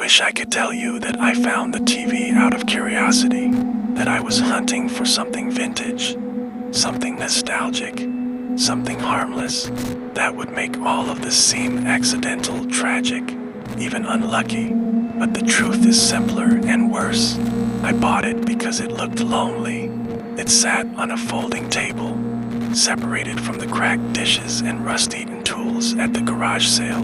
wish I could tell you that I found the TV out of curiosity, that I was hunting for something vintage, something nostalgic, something harmless, that would make all of this seem accidental, tragic, even unlucky. But the truth is simpler and worse. I bought it because it looked lonely. It sat on a folding table, separated from the cracked dishes and rust-eaten tools at the garage sale.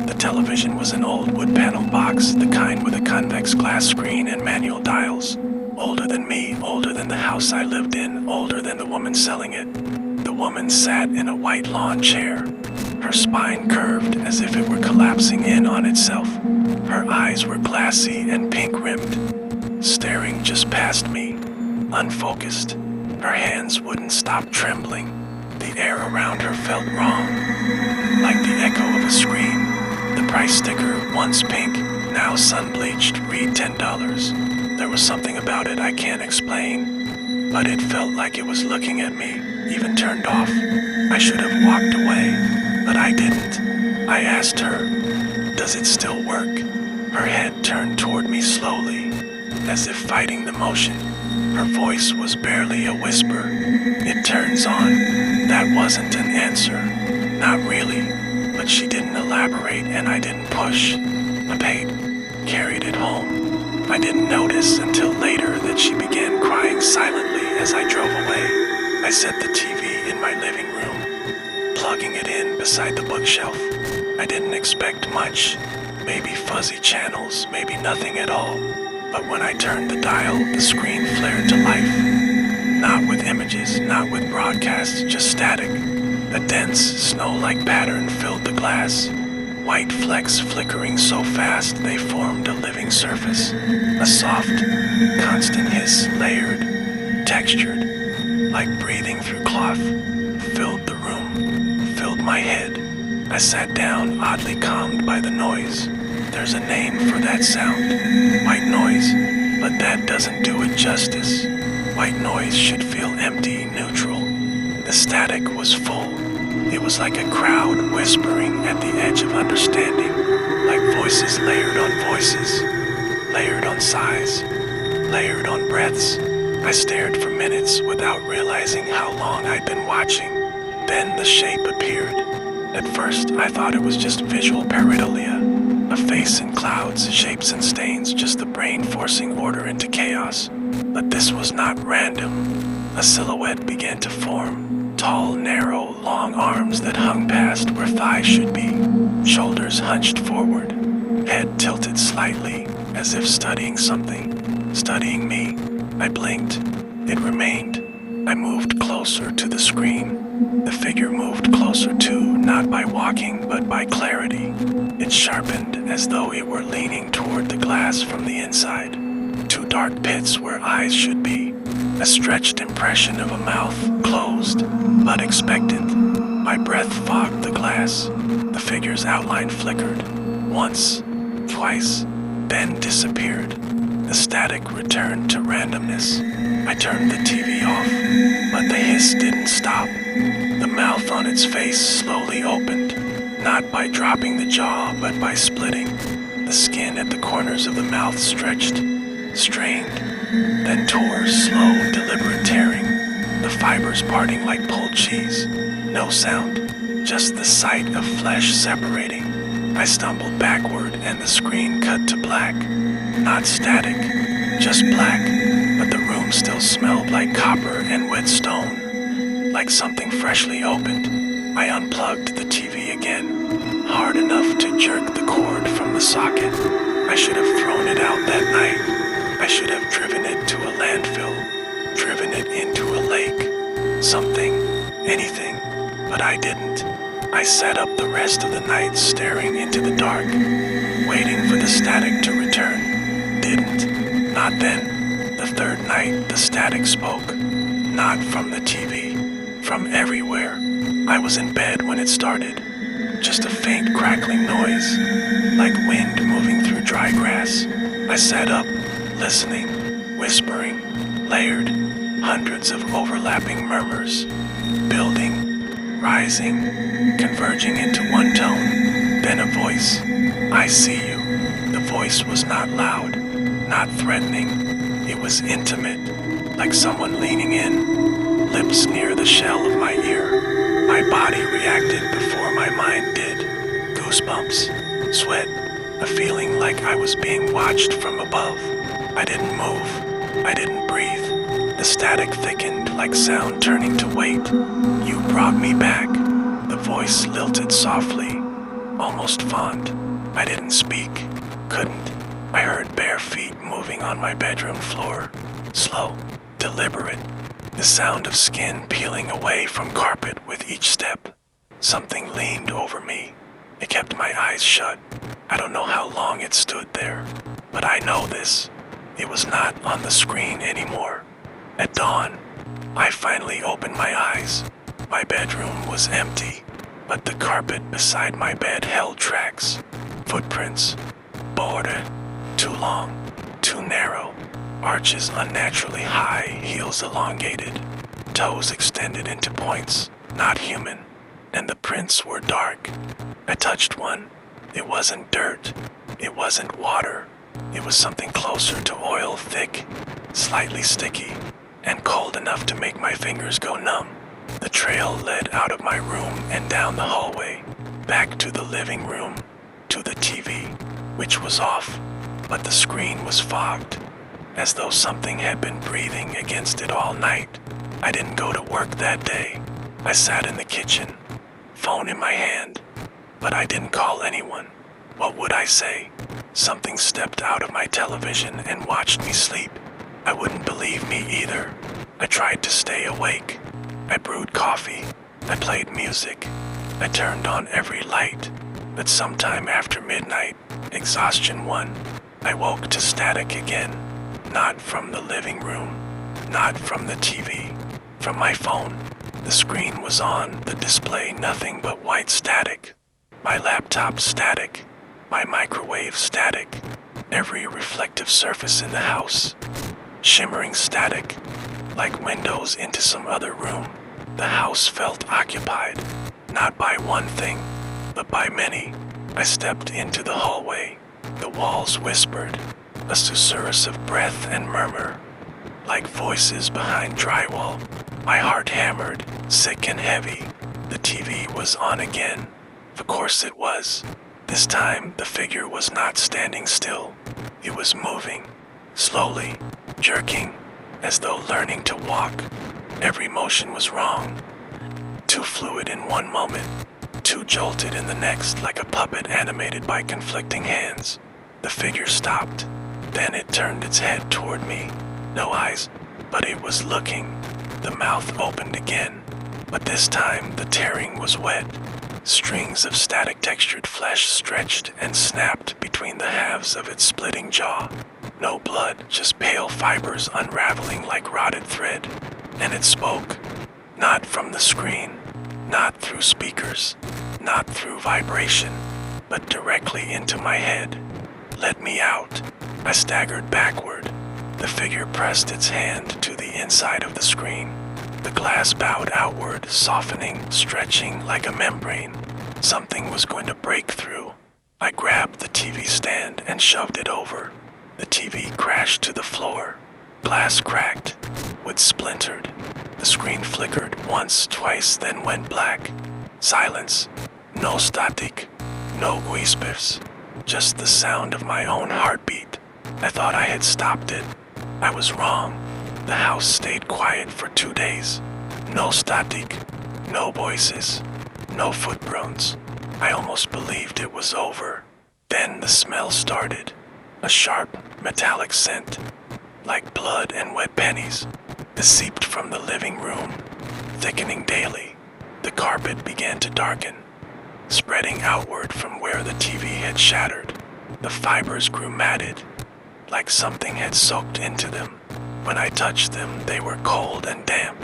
The television was an old wood panel box, the kind with a convex glass screen and manual dials. Older than me, older than the house I lived in, older than the woman selling it. The woman sat in a white lawn chair, her spine curved as if it were collapsing in on itself. Her eyes were glassy and pink-rimmed, staring just past me, unfocused. Her hands wouldn't stop trembling. The air around her felt wrong, like the echo of a scream. The price sticker, once pink, now sun-bleached, read $10. There was something about it I can't explain, but it felt like it was looking at me, even turned off. I should have walked away, but I didn't. I asked her, "Does it still work?" Her head turned toward me slowly, as if fighting the motion. Her voice was barely a whisper. "It turns on." That wasn't an answer. Not really. But she didn't elaborate and I didn't push. I paid, carried it home. I didn't notice until later that she began crying silently as I drove away. I set the TV in my living room, plugging it in beside the bookshelf. I didn't expect much. Maybe fuzzy channels, maybe nothing at all. But when I turned the dial, the screen flared to life. Not with images, not with broadcasts, just static. A dense, snow-like pattern filled the glass. White flecks flickering so fast they formed a living surface. A soft, constant hiss, layered, textured, like breathing through cloth, filled the room, filled my head. I sat down, oddly calmed by the noise. There's a name for that sound, white noise, but that doesn't do it justice. White noise should feel empty, neutral. The static was full. It was like a crowd whispering at the edge of understanding, like voices layered on voices, layered on sighs, layered on breaths. I stared for minutes without realizing how long I'd been watching. Then the shape appeared. At first, I thought it was just visual pareidolia. A face in clouds, shapes and stains, just the brain forcing order into chaos. But this was not random. A silhouette began to form. Tall, narrow, long arms that hung past where thighs should be. Shoulders hunched forward. Head tilted slightly, as if studying something. Studying me. I blinked. It remained. I moved closer to the screen. The figure moved closer too, not by walking, but by clarity. It sharpened as though it were leaning toward the glass from the inside. Two dark pits where eyes should be. A stretched impression of a mouth, closed, but expectant. My breath fogged the glass. The figure's outline flickered. Once, twice, then disappeared. The static returned to randomness. I turned the TV off, but the hiss didn't stop. The mouth on its face slowly opened, not by dropping the jaw, but by splitting. The skin at the corners of the mouth stretched, strained, then tore, slow, deliberate tearing, the fibers parting like pulled cheese. No sound, just the sight of flesh separating. I stumbled backward and the screen cut to black. Not static, just black, but the room still smelled like copper and wet stone, like something freshly opened. I unplugged the TV again, hard enough to jerk the cord from the socket. I should have thrown it out that night. I should have driven it to a landfill, driven it into a lake, something, anything, but I didn't. I sat up the rest of the night staring into the dark, waiting for the static to return. Didn't. Not then. The third night, the static spoke. Not from the TV. From everywhere. I was in bed when it started. Just a faint crackling noise, like wind moving through dry grass. I sat up, listening, whispering, layered, hundreds of overlapping murmurs, building, rising, converging into one tone. Then a voice. "I see you." The voice was not loud, not threatening. It was intimate, like someone leaning in, lips near the shell of my ear. My body reacted before my mind did. Goosebumps, sweat, a feeling like I was being watched from above. I didn't move. I didn't breathe. The static thickened like sound turning to weight. You brought me back. The voice lilted softly, almost fond. I didn't speak. Couldn't. I heard bare feet moving on my bedroom floor. Slow, deliberate. The sound of skin peeling away from carpet with each step. Something leaned over me. It kept my eyes shut. I don't know how long it stood there, but I know this. It was not on the screen anymore. At dawn, I finally opened my eyes. My bedroom was empty, but the carpet beside my bed held tracks. Footprints. Border. Too long. Too narrow. Arches unnaturally high, heels elongated. Toes extended into points. Not human. And the prints were dark. I touched one. It wasn't dirt. It wasn't water. It was something closer to oil, thick, slightly sticky, and cold enough to make my fingers go numb. The trail led out of my room and down the hallway, back to the living room, to the TV, which was off, but the screen was fogged, as though something had been breathing against it all night. I didn't go to work that day. I sat in the kitchen, phone in my hand, but I didn't call anyone. What would I say? Something stepped out of my television and watched me sleep. I wouldn't believe me either. I tried to stay awake. I brewed coffee. I played music. I turned on every light. But sometime after midnight, exhaustion won. I woke to static again. Not from the living room. Not from the TV. From my phone. The screen was on, the display nothing but white static. My laptop static. My microwave static. Every reflective surface in the house. Shimmering static. Like windows into some other room. The house felt occupied. Not by one thing, but by many. I stepped into the hallway. The walls whispered. A susurrus of breath and murmur. Like voices behind drywall. My heart hammered, sick and heavy. The TV was on again. Of course it was. This time, the figure was not standing still. It was moving, slowly, jerking, as though learning to walk. Every motion was wrong. Too fluid in one moment, too jolted in the next, like a puppet animated by conflicting hands. The figure stopped. Then it turned its head toward me. No eyes, but it was looking. The mouth opened again, but this time the tearing was wet. Strings of static-textured flesh stretched and snapped between the halves of its splitting jaw. No blood, just pale fibers unraveling like rotted thread. And it spoke, not from the screen, not through speakers, not through vibration, but directly into my head. Let me out. I staggered backward. The figure pressed its hand to the inside of the screen. The glass bowed outward, softening, stretching like a membrane. Something was going to break through. I grabbed the TV stand and shoved it over. The TV crashed to the floor. Glass cracked. Wood splintered. The screen flickered once, twice, then went black. Silence. No static. No whispers. Just the sound of my own heartbeat. I thought I had stopped it. I was wrong. The house stayed quiet for 2 days. No static, no voices, no footprints. I almost believed it was over. Then the smell started. A sharp, metallic scent, like blood and wet pennies. It seeped from the living room, thickening daily. The carpet began to darken, spreading outward from where the TV had shattered. The fibers grew matted, like something had soaked into them. When I touched them, they were cold and damp.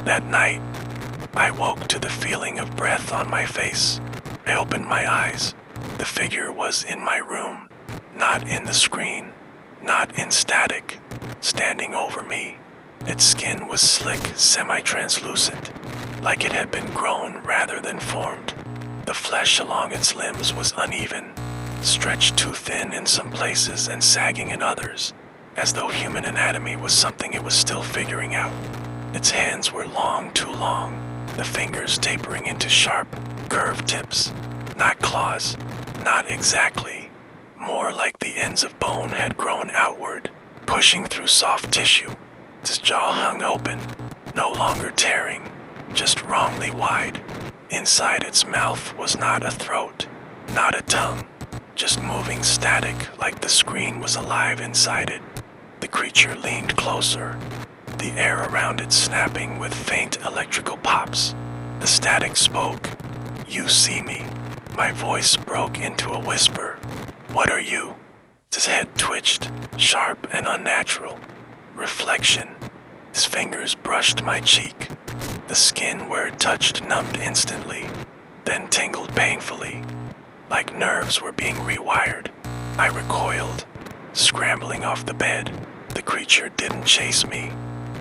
That night, I woke to the feeling of breath on my face. I opened my eyes. The figure was in my room, not in the screen, not in static, standing over me. Its skin was slick, semi-translucent, like it had been grown rather than formed. The flesh along its limbs was uneven, stretched too thin in some places and sagging in others, as though human anatomy was something it was still figuring out. Its hands were long, too long, the fingers tapering into sharp, curved tips. Not claws, not exactly. More like the ends of bone had grown outward, pushing through soft tissue. Its jaw hung open, no longer tearing, just wrongly wide. Inside its mouth was not a throat, not a tongue, just moving static like the screen was alive inside it. The creature leaned closer, the air around it snapping with faint electrical pops. The static spoke. "You see me." My voice broke into a whisper. "What are you?" His head twitched, sharp and unnatural. Reflection. His fingers brushed my cheek. The skin where it touched numbed instantly, then tingled painfully. Like nerves were being rewired. I recoiled, scrambling off the bed. The creature didn't chase me.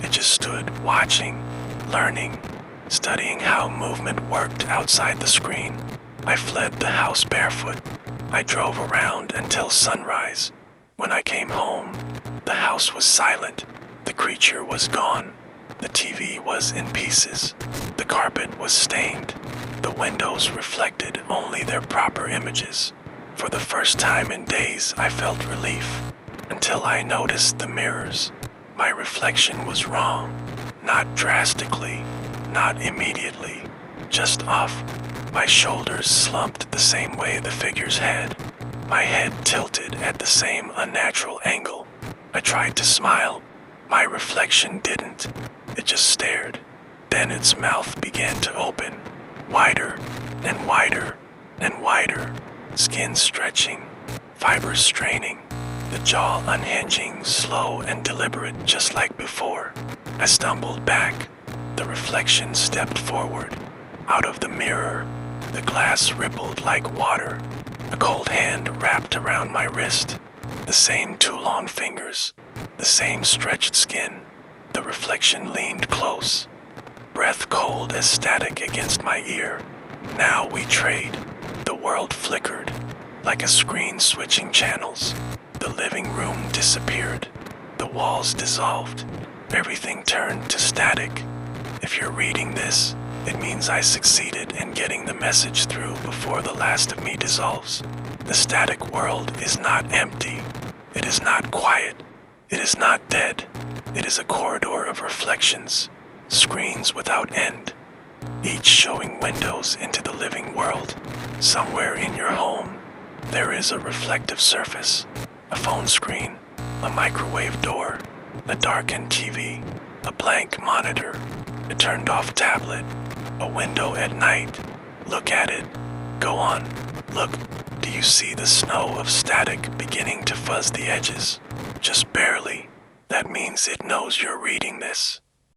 It just stood, watching, learning, studying how movement worked outside the screen. I fled the house barefoot. I drove around until sunrise. When I came home, the house was silent. The creature was gone. The TV was in pieces. The carpet was stained. The windows reflected only their proper images. For the first time in days, I felt relief, until I noticed the mirrors. My reflection was wrong. Not drastically, not immediately, just off. My shoulders slumped the same way the figures had. My head tilted at the same unnatural angle. I tried to smile. My reflection didn't. It just stared. Then its mouth began to open, wider and wider and wider, skin stretching, fibers straining, the jaw unhinging, slow and deliberate just like before. I stumbled back. The reflection stepped forward. Out of the mirror, the glass rippled like water. A cold hand wrapped around my wrist. The same two long fingers, the same stretched skin. The reflection leaned close, breath cold as static against my ear. Now we trade. The world flickered, like a screen switching channels. The living room disappeared. The walls dissolved. Everything turned to static. If you're reading this, it means I succeeded in getting the message through before the last of me dissolves. The static world is not empty. It is not quiet. It is not dead. It is a corridor of reflections, screens without end, each showing windows into the living world. Somewhere in your home, there is a reflective surface, a phone screen, a microwave door, a darkened TV, a blank monitor, a turned-off tablet, a window at night. Look at it. Go on. Look. Do you see the snow of static beginning to fuzz the edges? Just barely. That means it knows you're reading this.